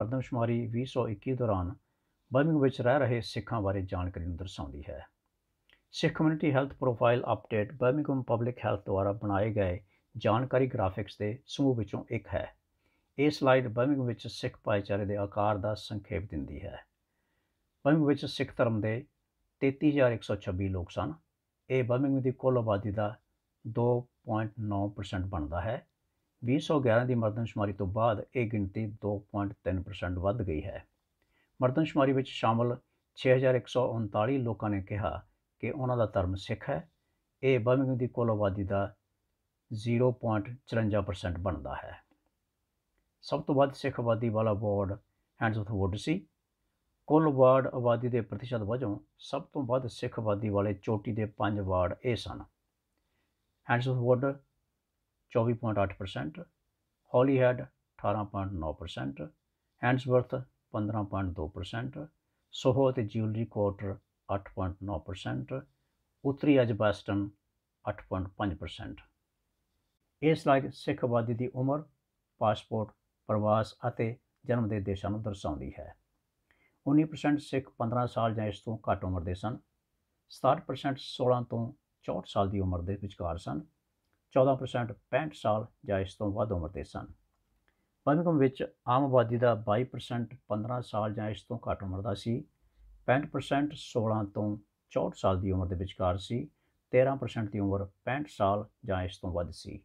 ਮਰਦਮਸ਼ੁਮਾਰੀ 2021 ਦੌਰਾਨ ਬਰਮਿੰਘਮ ਵਿੱਚ ਰਹਿ ਰਹੇ ਸਿੱਖਾਂ ਬਾਰੇ ਜਾਣਕਾਰੀ ਨੂੰ ਦਰਸਾਉਂਦੀ ਹੈ। Sikh community health profile update Birmingham public health ਦੁਆਰਾ ਬਣਾਏ ਗਏ ਜਾਣਕਾਰੀ ਗ੍ਰਾਫਿਕਸ ਦੇ ਸਮੂਹ ਵਿੱਚੋਂ ਇੱਕ ਹੈ। ਇਹ ਸਲਾਈਡ ਬਰਮਿੰਘਮ ਵਿੱਚ ਸਿੱਖ ਭਾਈਚਾਰੇ ਦੇ ਆਕਾਰ ਦਾ ਸੰਖੇਪ ਦਿੰਦੀ ਹੈ। ਬਰਮਿੰਘਮ ਵਿੱਚ ਸਿੱਖ ਧਰਮ ਦੇ 33,126 ਲੋਕ ਸਨ। ਇਹ ਬਰਮਿੰਘਮ ਦੀ ਕੁੱਲ ਆਬਾਦੀ ਦਾ 2.9% ਬਣਦਾ ਹੈ। 2011 ਦੀ ਮਰਦਮਸ਼ੁਮਾਰੀ ਤੋਂ ਬਾਅਦ ਇਹ ਗਿਣਤੀ 2.3% ਵੱਧ ਗਈ ਹੈ। ਮਰਦਮਸ਼ੁਮਾਰੀ ਵਿੱਚ ਸ਼ਾਮਲ 6,139 ਲੋਕਾਂ ਨੇ ਕਿਹਾ ਕਿ ਉਹਨਾਂ ਦਾ ਧਰਮ ਸਿੱਖ ਹੈ। ਇਹ ਬਰਮਿੰਘਮ ਦੀ ਕੁੱਲ ਆਬਾਦੀ ਦਾ 0.54% ਬਣਦਾ ਹੈ। ਸਭ ਤੋਂ ਵੱਧ ਸਿੱਖ ਆਬਾਦੀ ਵਾਲਾ ਵਾਰਡ ਹੈਂਡਸਵੁੱਡ ਸੀ। ਕੁੱਲ ਵਾਰਡ ਆਬਾਦੀ ਦੇ ਪ੍ਰਤੀਸ਼ਤ ਵਜੋਂ ਸਭ ਤੋਂ ਵੱਧ ਸਿੱਖ ਆਬਾਦੀ ਵਾਲੇ ਚੋਟੀ ਦੇ 5 ਵਾਰਡ ਇਹ ਸਨ: ਹੈਂਡਸਵੁੱਡ 24.8%, ਹੌਲੀਹੈਡ 18.9%, ਹੈਂਡਸਵਰਥ 15.2%, ਸੋਹੋ ਅਤੇ ਜਿਊਲਰੀ ਕੁਆਰਟਰ 8.9%, ਉੱਤਰੀ ਐਜਬੈਸਟਨ 8.5%। ਇਹ ਸਲਾਈਡ ਸਿੱਖ ਆਬਾਦੀ ਦੀ ਉਮਰ, ਪਾਸਪੋਰਟ, ਪ੍ਰਵਾਸ ਅਤੇ ਜਨਮ ਦੇ ਦੇਸ਼ਾਂ ਨੂੰ ਦਰਸਾਉਂਦੀ ਹੈ। 19% ਸਿੱਖ 15 ਸਾਲ ਜਾਂ ਇਸ ਤੋਂ ਘੱਟ ਉਮਰ ਦੇ ਸਨ। 67% 16 ਤੋਂ 64 ਸਾਲ ਦੀ ਉਮਰ ਦੇ ਵਿਚਕਾਰ ਸਨ। 14% 65 ਸਾਲ ਜਾਂ ਇਸ ਤੋਂ ਵੱਧ ਉਮਰ ਦੇ ਸਨ। ਬਰਮਿੰਘਮ ਵਿੱਚ ਆਮ ਆਬਾਦੀ ਦਾ 22% 15 ਸਾਲ ਜਾਂ ਇਸ ਤੋਂ ਘੱਟ ਉਮਰ ਦਾ ਸੀ। 65% 16 ਤੋਂ 64 ਸਾਲ ਦੀ ਉਮਰ ਦੇ ਵਿਚਕਾਰ ਸੀ। 13% ਦੀ ਉਮਰ 65 ਸਾਲ ਜਾਂ ਇਸ ਤੋਂ ਵੱਧ ਸੀ।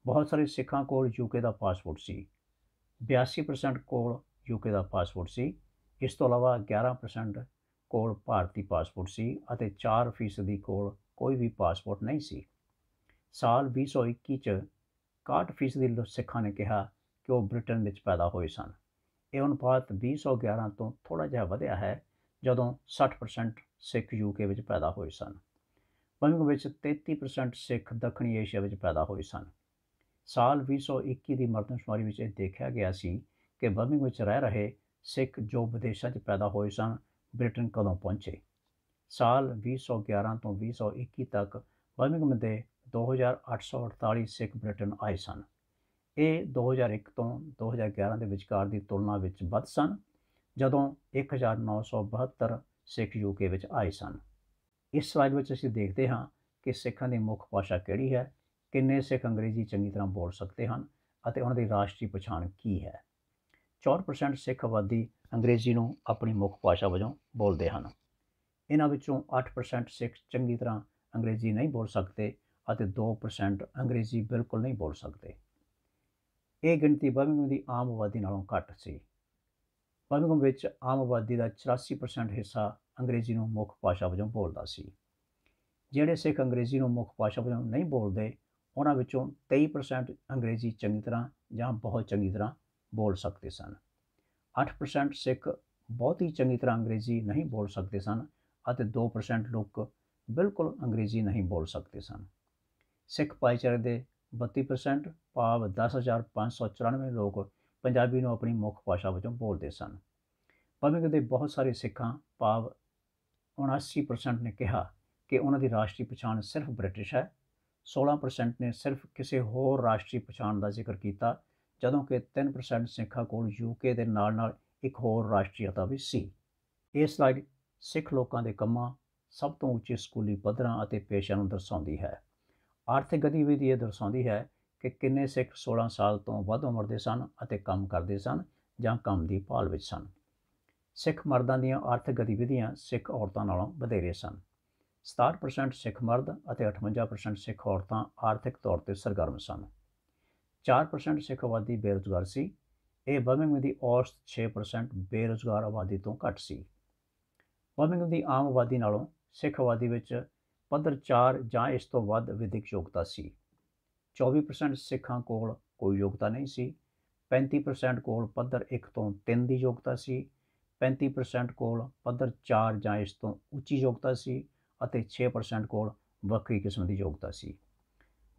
ਬਹੁਤ ਸਾਰੇ ਸਿੱਖਾਂ ਕੋਲ ਯੂਕੇ ਦਾ ਪਾਸਪੋਰਟ ਸੀ। 82% ਕੋਲ ਯੂਕੇ ਦਾ ਪਾਸਪੋਰਟ ਸੀ। ਇਸ ਤੋਂ ਇਲਾਵਾ 11% ਕੋਲ ਭਾਰਤੀ ਪਾਸਪੋਰਟ ਸੀ ਅਤੇ 4% ਕੋਲ ਕੋਈ ਵੀ ਪਾਸਪੋਰਟ ਨਹੀਂ ਸੀ। ਸਾਲ 2021 'ਚ 61% ਸਿੱਖਾਂ ਨੇ ਕਿਹਾ ਕਿ ਉਹ ਬ੍ਰਿਟੇਨ ਵਿੱਚ ਪੈਦਾ ਹੋਏ ਸਨ। ਇਹ ਅਨੁਪਾਤ 2011 ਤੋਂ ਥੋੜ੍ਹਾ ਜਿਹਾ ਵਧਿਆ ਹੈ, ਜਦੋਂ 60% ਸਿੱਖ ਯੂਕੇ ਵਿੱਚ ਪੈਦਾ ਹੋਏ ਸਨ। ਬਰਮਿੰਘਮ ਵਿੱਚ 33% ਸਿੱਖ ਦੱਖਣੀ ਏਸ਼ੀਆ ਵਿੱਚ ਪੈਦਾ ਹੋਏ ਸਨ। ਸਾਲ 2021 ਦੀ ਮਰਦਮਸ਼ੁਮਾਰੀ ਵਿੱਚ ਇਹ ਦੇਖਿਆ ਗਿਆ ਸੀ ਕਿ ਬਰਮਿੰਘਮ ਵਿੱਚ ਰਹਿ ਰਹੇ ਸਿੱਖ ਜੋ ਵਿਦੇਸ਼ਾਂ 'ਚ ਪੈਦਾ ਹੋਏ ਸਨ, ਬ੍ਰਿਟੇਨ ਕਦੋਂ ਪਹੁੰਚੇ। ਸਾਲ 2011 ਤੋਂ 2021 ਤੱਕ ਬਰਮਿੰਘਮ ਦੇ 2,848 ਸਿੱਖ ਬ੍ਰਿਟੇਨ ਆਏ ਸਨ। ਇਹ 2001 ਤੋਂ 2011 ਦੇ ਵਿਚਕਾਰ ਦੀ ਤੁਲਨਾ ਵਿੱਚ ਵੱਧ ਸਨ, ਜਦੋਂ 1,972 ਸਿੱਖ ਯੂਕੇ ਵਿੱਚ ਆਏ ਸਨ। ਇਸ ਸਲਾਈਡ ਵਿੱਚ ਅਸੀਂ ਦੇਖਦੇ ਹਾਂ ਕਿ ਸਿੱਖਾਂ ਦੀ ਮੁੱਖ ਭਾਸ਼ਾ ਕਿਹੜੀ ਹੈ, ਕਿੰਨੇ ਸਿੱਖ ਅੰਗਰੇਜ਼ੀ ਚੰਗੀ ਤਰ੍ਹਾਂ ਬੋਲ ਸਕਦੇ ਹਨ ਅਤੇ ਉਹਨਾਂ ਦੀ ਰਾਸ਼ਟਰੀ ਪਛਾਣ ਕੀ ਹੈ। 64% ਸਿੱਖ ਆਬਾਦੀ ਅੰਗਰੇਜ਼ੀ ਨੂੰ ਆਪਣੀ ਮੁੱਖ ਭਾਸ਼ਾ ਵਜੋਂ ਬੋਲਦੇ ਹਨ। ਇਹਨਾਂ ਵਿੱਚੋਂ 8% ਸਿੱਖ ਚੰਗੀ ਤਰ੍ਹਾਂ ਅੰਗਰੇਜ਼ੀ ਨਹੀਂ ਬੋਲ ਸਕਦੇ ਅਤੇ 2% ਅੰਗਰੇਜ਼ੀ ਬਿਲਕੁਲ ਨਹੀਂ ਬੋਲ ਸਕਦੇ। ਇਹ ਗਿਣਤੀ ਬਰਮਿੰਘਮ ਦੀ ਆਮ ਆਬਾਦੀ ਨਾਲੋਂ ਘੱਟ ਸੀ। ਬਰਮਿੰਘਮ ਵਿੱਚ ਆਮ ਆਬਾਦੀ ਦਾ 84% ਹਿੱਸਾ ਅੰਗਰੇਜ਼ੀ ਨੂੰ ਮੁੱਖ ਭਾਸ਼ਾ ਵਜੋਂ ਬੋਲਦਾ ਸੀ। ਜਿਹੜੇ ਸਿੱਖ ਅੰਗਰੇਜ਼ੀ ਨੂੰ ਮੁੱਖ ਭਾਸ਼ਾ ਵਜੋਂ ਨਹੀਂ ਬੋਲਦੇ, ਉਹਨਾਂ ਵਿੱਚੋਂ 23% ਅੰਗਰੇਜ਼ੀ ਚੰਗੀ ਤਰ੍ਹਾਂ ਜਾਂ ਬਹੁਤ ਚੰਗੀ ਤਰ੍ਹਾਂ ਬੋਲ ਸਕਦੇ ਸਨ। 8% ਸਿੱਖ ਬਹੁਤ ਹੀ ਚੰਗੀ ਤਰ੍ਹਾਂ ਅੰਗਰੇਜ਼ੀ ਨਹੀਂ ਬੋਲ ਸਕਦੇ ਸਨ ਅਤੇ 2% ਲੋਕ ਬਿਲਕੁਲ ਅੰਗਰੇਜ਼ੀ ਨਹੀਂ ਬੋਲ ਸਕਦੇ ਸਨ। ਸਿੱਖ ਭਾਈਚਾਰੇ ਦੇ 32% ਭਾਵ 10,594 ਲੋਕ ਪੰਜਾਬੀ ਨੂੰ ਆਪਣੀ ਮੁੱਖ ਭਾਸ਼ਾ ਵਜੋਂ ਬੋਲਦੇ ਸਨ। ਬਰਮਿੰਘਮ ਦੇ ਬਹੁਤ ਸਾਰੇ ਸਿੱਖਾਂ ਭਾਵ 79% ਨੇ ਕਿਹਾ ਕਿ ਉਹਨਾਂ ਦੀ ਰਾਸ਼ਟਰੀ ਪਛਾਣ ਸਿਰਫ ਬ੍ਰਿਟਿਸ਼ ਹੈ। 16% ਨੇ ਸਿਰਫ ਕਿਸੇ ਹੋਰ ਰਾਸ਼ਟਰੀ ਪਛਾਣ ਦਾ ਜ਼ਿਕਰ ਕੀਤਾ, ਜਦੋਂ ਕਿ 3% ਸਿੱਖਾਂ ਕੋਲ ਯੂਕੇ ਦੇ ਨਾਲ-ਨਾਲ ਇੱਕ ਹੋਰ ਰਾਸ਼ਟਰੀਅਤਾ ਵੀ ਸੀ। ਇਹ ਸਲਾਈਡ ਸਿੱਖ ਲੋਕਾਂ ਦੇ ਕੰਮਾਂ, ਸਭ ਤੋਂ ਉੱਚੇ ਸਕੂਲੀ ਪੱਧਰਾਂ ਅਤੇ ਪੇਸ਼ਿਆਂ ਨੂੰ ਦਰਸਾਉਂਦੀ ਹੈ। ਆਰਥਿਕ ਗਤੀਵਿਧੀ ਇਹ ਦਰਸਾਉਂਦੀ ਹੈ ਕਿ ਕਿੰਨੇ ਸਿੱਖ 16 ਸਾਲ ਤੋਂ ਵੱਧ ਉਮਰ ਦੇ ਸਨ ਅਤੇ ਕੰਮ ਕਰਦੇ ਸਨ ਜਾਂ ਕੰਮ ਦੀ ਭਾਲ ਵਿੱਚ ਸਨ। ਸਿੱਖ ਮਰਦਾਂ ਦੀਆਂ ਆਰਥਿਕ ਗਤੀਵਿਧੀਆਂ ਸਿੱਖ ਔਰਤਾਂ ਨਾਲੋਂ ਵਧੇਰੇ ਸਨ। 67% ਸਿੱਖ ਮਰਦ ਅਤੇ 58% ਸਿੱਖ ਔਰਤਾਂ ਆਰਥਿਕ ਤੌਰ 'ਤੇ ਸਰਗਰਮ ਸਨ। 4% ਸਿੱਖ ਆਬਾਦੀ ਬੇਰੁਜ਼ਗਾਰ ਸੀ। ਇਹ ਬਰਮਿੰਘਮ ਦੀ ਔਸਤ 6% ਬੇਰੁਜ਼ਗਾਰ ਆਬਾਦੀ ਤੋਂ ਘੱਟ ਸੀ। ਬਰਮਿੰਘਮ ਦੀ ਆਮ ਆਬਾਦੀ ਨਾਲੋਂ ਸਿੱਖ ਆਬਾਦੀ ਵਿੱਚ ਪੱਧਰ 4 ਜਾਂ ਇਸ ਤੋਂ ਵੱਧ ਵਿਦਿਅਕ ਯੋਗਤਾ ਸੀ। 24% ਸਿੱਖਾਂ ਕੋਲ ਕੋਈ ਯੋਗਤਾ ਨਹੀਂ ਸੀ। 35% ਕੋਲ ਪੱਧਰ 1 ਤੋਂ 3 ਦੀ ਯੋਗਤਾ ਸੀ। 35% ਕੋਲ ਪੱਧਰ 4 ਜਾਂ ਇਸ ਤੋਂ ਉੱਚੀ ਯੋਗਤਾ ਸੀ ਅਤੇ 6% ਕੋਲ ਵੱਖਰੀ ਕਿਸਮ ਦੀ ਯੋਗਤਾ ਸੀ।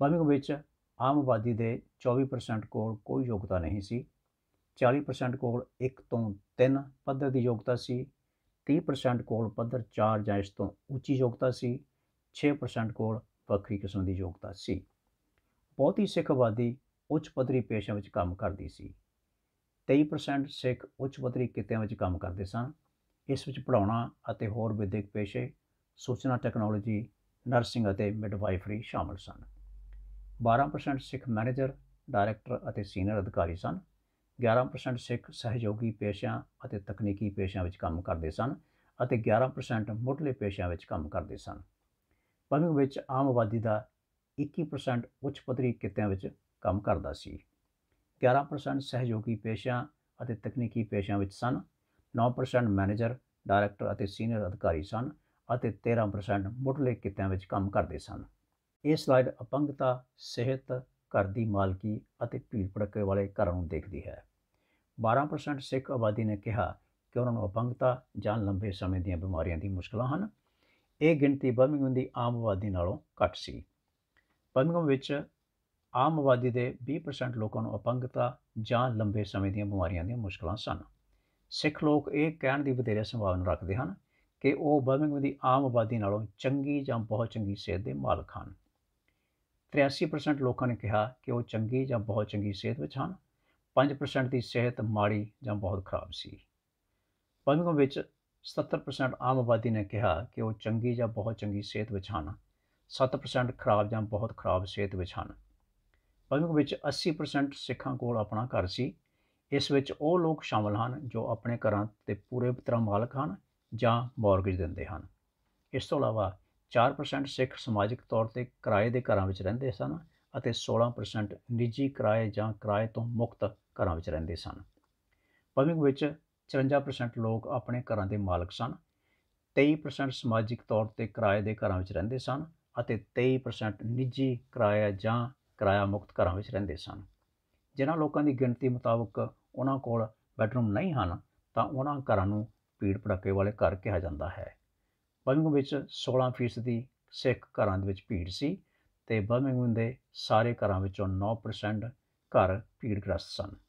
ਬਰਮਿੰਘਮ ਵਿੱਚ ਆਮ ਆਬਾਦੀ ਦੇ 24% ਕੋਲ ਕੋਈ ਯੋਗਤਾ ਨਹੀਂ ਸੀ। 40% ਕੋਲ 1 ਤੋਂ 3 ਪੱਧਰ ਦੀ ਯੋਗਤਾ ਸੀ। 30% ਕੋਲ ਪੱਧਰ 4 ਜਾਂ ਇਸ ਤੋਂ ਉੱਚੀ ਯੋਗਤਾ ਸੀ। 6% ਕੋਲ ਵੱਖਰੀ ਕਿਸਮ ਦੀ ਯੋਗਤਾ ਸੀ। ਬਹੁਤੀ ਸਿੱਖ ਆਬਾਦੀ ਉੱਚ ਪੱਧਰੀ ਪੇਸ਼ਿਆਂ ਵਿੱਚ ਕੰਮ ਕਰਦੀ ਸੀ। 23% ਸਿੱਖ ਉੱਚ ਪੱਧਰੀ ਕਿੱਤਿਆਂ ਵਿੱਚ ਕੰਮ ਕਰਦੇ ਸਨ। ਇਸ ਵਿੱਚ ਪੜ੍ਹਾਉਣਾ ਅਤੇ ਹੋਰ ਵਿਦਿਅਕ ਪੇਸ਼ੇ, ਸੂਚਨਾ ਟੈਕਨੋਲੋਜੀ, ਨਰਸਿੰਗ ਅਤੇ ਮਿਡਵਾਈਫਰੀ ਸ਼ਾਮਲ ਸਨ। 12% ਸਿੱਖ ਮੈਨੇਜਰ, ਡਾਇਰੈਕਟਰ ਅਤੇ ਸੀਨੀਅਰ ਅਧਿਕਾਰੀ ਸਨ। 11% ਸਿੱਖ ਸਹਿਯੋਗੀ ਪੇਸ਼ਿਆਂ ਅਤੇ ਤਕਨੀਕੀ ਪੇਸ਼ਿਆਂ ਵਿੱਚ ਕੰਮ ਕਰਦੇ ਸਨ ਅਤੇ 11% ਮੁੱਢਲੇ ਪੇਸ਼ਿਆਂ ਵਿੱਚ ਕੰਮ ਕਰਦੇ ਸਨ। ਭਵਿੱਖ ਵਿੱਚ ਆਮ ਆਬਾਦੀ ਦਾ 21% ਉੱਚ ਪੱਧਰੀ ਕਿੱਤਿਆਂ ਵਿੱਚ ਕੰਮ ਕਰਦਾ ਸੀ। 11% ਸਹਿਯੋਗੀ ਪੇਸ਼ਿਆਂ ਅਤੇ ਤਕਨੀਕੀ ਪੇਸ਼ਿਆਂ ਵਿੱਚ ਸਨ। 9% ਮੈਨੇਜਰ, ਡਾਇਰੈਕਟਰ ਅਤੇ ਸੀਨੀਅਰ ਅਧਿਕਾਰੀ ਸਨ ਅਤੇ 13% ਮੁੱਢਲੇ ਕਿੱਤਿਆਂ ਵਿੱਚ ਕੰਮ ਕਰਦੇ ਸਨ। ਇਹ ਸਲਾਈਡ ਅਪੰਗਤਾ, ਸਿਹਤ, ਘਰ ਦੀ ਮਾਲਕੀ ਅਤੇ ਭੀੜ ਭੜੱਕੇ ਵਾਲੇ ਘਰਾਂ ਨੂੰ ਦੇਖਦੀ ਹੈ। 12% ਸਿੱਖ ਆਬਾਦੀ ਨੇ ਕਿਹਾ ਕਿ ਉਹਨਾਂ ਨੂੰ ਅਪੰਗਤਾ ਜਾਂ ਲੰਬੇ ਸਮੇਂ ਦੀਆਂ ਬਿਮਾਰੀਆਂ ਦੀ ਮੁਸ਼ਕਲਾਂ ਹਨ। ਇਹ ਗਿਣਤੀ ਬਰਮਿੰਘਮ ਦੀ ਆਮ ਆਬਾਦੀ ਨਾਲੋਂ ਘੱਟ ਸੀ। ਬਰਮਿੰਘਮ ਵਿੱਚ ਆਮ ਆਬਾਦੀ ਦੇ 20% ਲੋਕਾਂ ਨੂੰ ਅਪੰਗਤਾ ਜਾਂ ਲੰਬੇ ਸਮੇਂ ਦੀਆਂ ਬਿਮਾਰੀਆਂ ਦੀਆਂ ਮੁਸ਼ਕਲਾਂ ਸਨ। ਸਿੱਖ ਲੋਕ ਇਹ ਕਹਿਣ ਦੀ ਵਧੇਰੇ ਸੰਭਾਵਨਾ ਰੱਖਦੇ ਹਨ ਕਿ ਉਹ ਬਰਮਿੰਘਮ ਦੀ ਆਮ ਆਬਾਦੀ ਨਾਲੋਂ ਚੰਗੀ ਜਾਂ ਬਹੁਤ ਚੰਗੀ ਸਿਹਤ ਦੇ ਮਾਲਕ ਹਨ। 83% ਲੋਕਾਂ ਨੇ ਕਿਹਾ ਕਿ ਉਹ ਚੰਗੀ ਜਾਂ ਬਹੁਤ ਚੰਗੀ ਸਿਹਤ ਵਿੱਚ ਹਨ। 5% ਦੀ ਸਿਹਤ ਮਾੜੀ ਜਾਂ ਬਹੁਤ ਖਰਾਬ ਸੀ। ਬਰਮਿੰਘਮ ਵਿੱਚ 77% ਆਮ ਆਬਾਦੀ ਨੇ ਕਿਹਾ ਕਿ ਉਹ ਚੰਗੀ ਜਾਂ ਬਹੁਤ ਚੰਗੀ ਸਿਹਤ ਵਿੱਚ ਹਨ। 7% ਖਰਾਬ ਜਾਂ ਬਹੁਤ ਖਰਾਬ ਸਿਹਤ ਵਿੱਚ ਹਨ। ਬਰਮਿੰਘਮ ਵਿੱਚ 80% ਸਿੱਖਾਂ ਕੋਲ ਆਪਣਾ ਘਰ ਸੀ। ਇਸ ਵਿੱਚ ਉਹ ਲੋਕ ਸ਼ਾਮਲ ਹਨ ਜੋ ਆਪਣੇ ਘਰਾਂ ਦੇ ਪੂਰੇ ਤਰ੍ਹਾਂ ਮਾਲਕ ਹਨ ਜਾਂ ਮੌਰਗੇਜ ਦਿੰਦੇ ਹਨ। ਇਸ ਤੋਂ ਇਲਾਵਾ 4% ਸਿੱਖ ਸਮਾਜਿਕ ਤੌਰ 'ਤੇ ਕਿਰਾਏ ਦੇ ਘਰਾਂ ਵਿੱਚ ਰਹਿੰਦੇ ਸਨ ਅਤੇ 16% ਨਿੱਜੀ ਕਿਰਾਏ ਜਾਂ ਕਿਰਾਏ ਤੋਂ ਮੁਕਤ ਘਰਾਂ ਵਿੱਚ ਰਹਿੰਦੇ ਸਨ। ਬਰਮਿੰਘਮ ਵਿੱਚ 54% ਲੋਕ ਆਪਣੇ ਘਰਾਂ ਦੇ ਮਾਲਕ ਸਨ। 23% ਸਮਾਜਿਕ ਤੌਰ 'ਤੇ ਕਿਰਾਏ ਦੇ ਘਰਾਂ ਵਿੱਚ ਰਹਿੰਦੇ ਸਨ ਅਤੇ 23% ਨਿੱਜੀ ਕਿਰਾਇਆ ਜਾਂ ਕਿਰਾਇਆ ਮੁਕਤ ਘਰਾਂ ਵਿੱਚ ਰਹਿੰਦੇ ਸਨ। ਜਿਨ੍ਹਾਂ ਲੋਕਾਂ ਦੀ ਗਿਣਤੀ ਮੁਤਾਬਕ ਉਹਨਾਂ ਕੋਲ ਬੈਡਰੂਮ ਨਹੀਂ ਹਨ ਤਾਂ ਉਹਨਾਂ ਘਰਾਂ ਨੂੰ ਭੀੜ ਭੜੱਕੇ ਵਾਲੇ ਘਰ ਕਿਹਾ ਜਾਂਦਾ ਹੈ। ਬਰਮਿੰਘਮ ਵਿੱਚ 16% ਸਿੱਖ ਘਰਾਂ ਦੇ ਵਿੱਚ ਭੀੜ ਸੀ ਅਤੇ ਬਰਮਿੰਘਮ ਦੇ ਸਾਰੇ ਘਰਾਂ ਵਿੱਚੋਂ 9% ਘਰ ਭੀੜਗ੍ਰਸਤ ਸਨ।